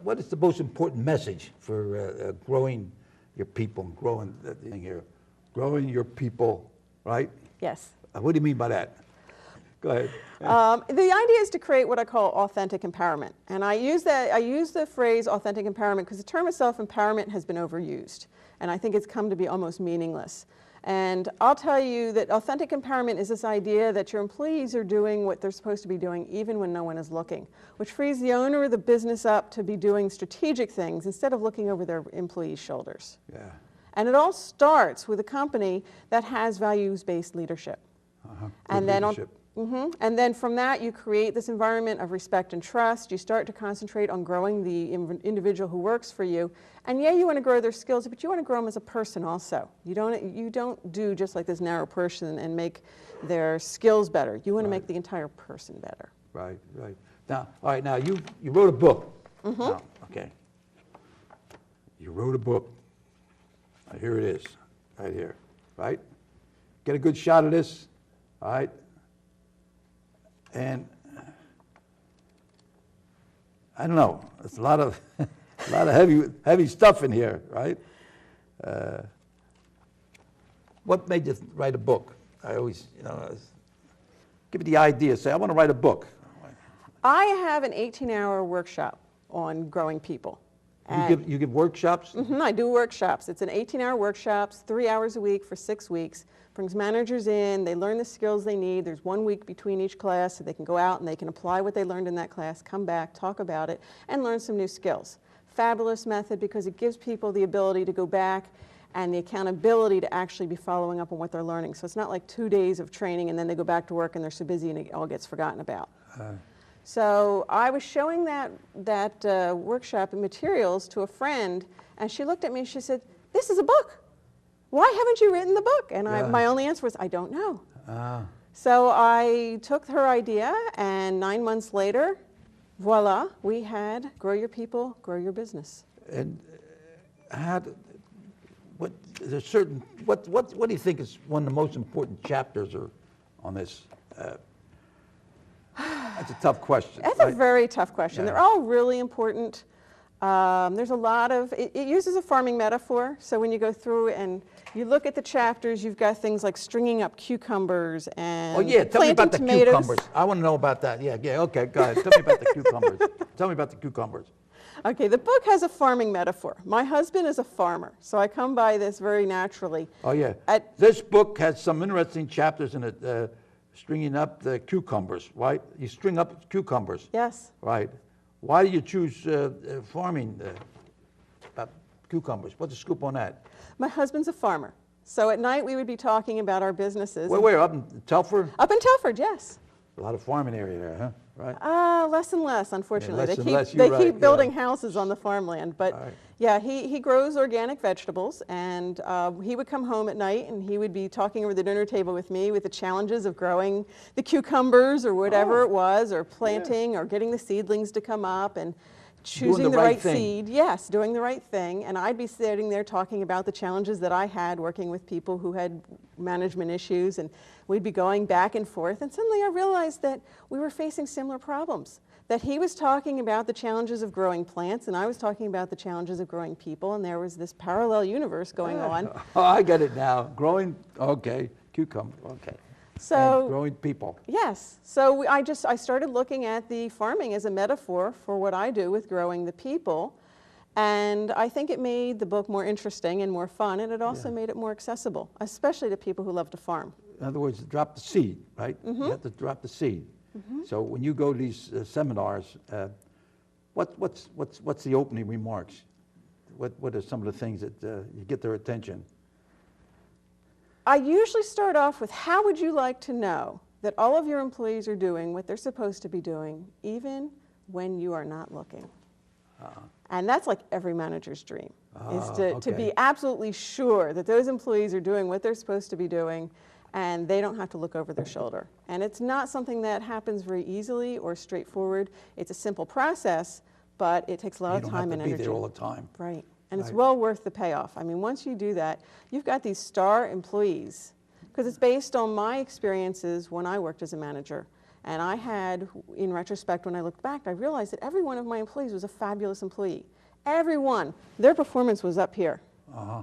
what is the most important message for growing your people and growing the thing here? Growing your people, right? Yes. What do you mean by that? Go ahead. The idea is to create what I call authentic empowerment. And I use the phrase authentic empowerment because the term of self-empowerment has been overused. And I think it's come to be almost meaningless. And I'll tell you that authentic empowerment is this idea that your employees are doing what they're supposed to be doing even when no one is looking, which frees the owner of the business up to be doing strategic things instead of looking over their employees' shoulders. Yeah. And it all starts with a company that has values-based leadership. And then leadership. And then from that, you create this environment of respect and trust. You start to concentrate on growing the individual who works for you. And yeah, you want to grow their skills, but you want to grow them as a person also. You don't do just like this narrow person and make their skills better. You want to make the entire person better. Right, right. Now, all right, now you wrote a book. Now, okay. You wrote a book. Now, here it is, right here, right? Get a good shot of this, all right? And I don't know. It's a lot of heavy stuff in here, right? What made you write a book? I always, give me the idea. Say, I want to write a book. I have an 18-hour workshop on growing people. You give workshops? I do workshops. It's an 18-hour workshops, 3 hours a week for 6 weeks. Brings managers in, they learn the skills they need. There's 1 week between each class so they can go out and they can apply what they learned in that class, come back, talk about it, and learn some new skills. Fabulous method because it gives people the ability to go back and the accountability to actually be following up on what they're learning. So it's not like 2 days of training and then they go back to work and they're so busy and it all gets forgotten about. So I was showing that workshop and materials to a friend, and she looked at me and she said, "This is a book. Why haven't you written the book?" And my only answer was, "I don't know." So I took her idea, and 9 months later, voila, we had Grow Your People, Grow Your Business. And what do you think is one of the most important chapters on this? That's a tough question. That's a very tough question. They're all really important. There's a lot of, it uses a farming metaphor. So when you go through and you look at the chapters, you've got things like stringing up cucumbers and tell me about the tomatoes. cucumbers. I want to know about that. Yeah, okay, go ahead. Tell me about the cucumbers. Tell me about the cucumbers. Okay, the book has a farming metaphor. My husband is a farmer, so I come by this very naturally. Oh, yeah. This book has some interesting chapters in it, stringing up the cucumbers, right? You string up cucumbers. Yes. Right. Why do you choose farming about cucumbers? What's the scoop on that? My husband's a farmer. So at night we would be talking about our businesses. Where, up in Telford? Up in Telford, yes. A lot of farming area there, huh? Right. Less and less, unfortunately. Yeah, they keep building houses on the farmland. But yeah, he grows organic vegetables, and he would come home at night and he would be talking over the dinner table with me with the challenges of growing the cucumbers or whatever it was, or planting or getting the seedlings to come up and choosing the right seed. Yes, doing the right thing. And I'd be sitting there talking about the challenges that I had working with people who had management issues, and we'd be going back and forth. And suddenly I realized that we were facing similar problems. That he was talking about the challenges of growing plants, and I was talking about the challenges of growing people, and there was this parallel universe going on. Oh, I get it now. Growing, okay, cucumber, okay. So and growing people. Yes. So I started looking at the farming as a metaphor for what I do with growing the people. And I think it made the book more interesting and more fun, and it also made it more accessible, especially to people who love to farm. In other words, drop the seed, right? You have to drop the seed. So when you go to these seminars, what's the opening remarks? What are some of the things that you get their attention? I usually start off with, how would you like to know that all of your employees are doing what they're supposed to be doing, even when you are not looking? And that's like every manager's dream, is to be absolutely sure that those employees are doing what they're supposed to be doing, and they don't have to look over their shoulder. And it's not something that happens very easily or straightforward. It's a simple process, but it takes a lot of time and energy. You don't have to be there all the time. Right. And it's well worth the payoff. I mean, once you do that, you've got these star employees, because it's based on my experiences when I worked as a manager. And I had, in retrospect, when I looked back, I realized that every one of my employees was a fabulous employee. Everyone. Their performance was up here. Uh-huh.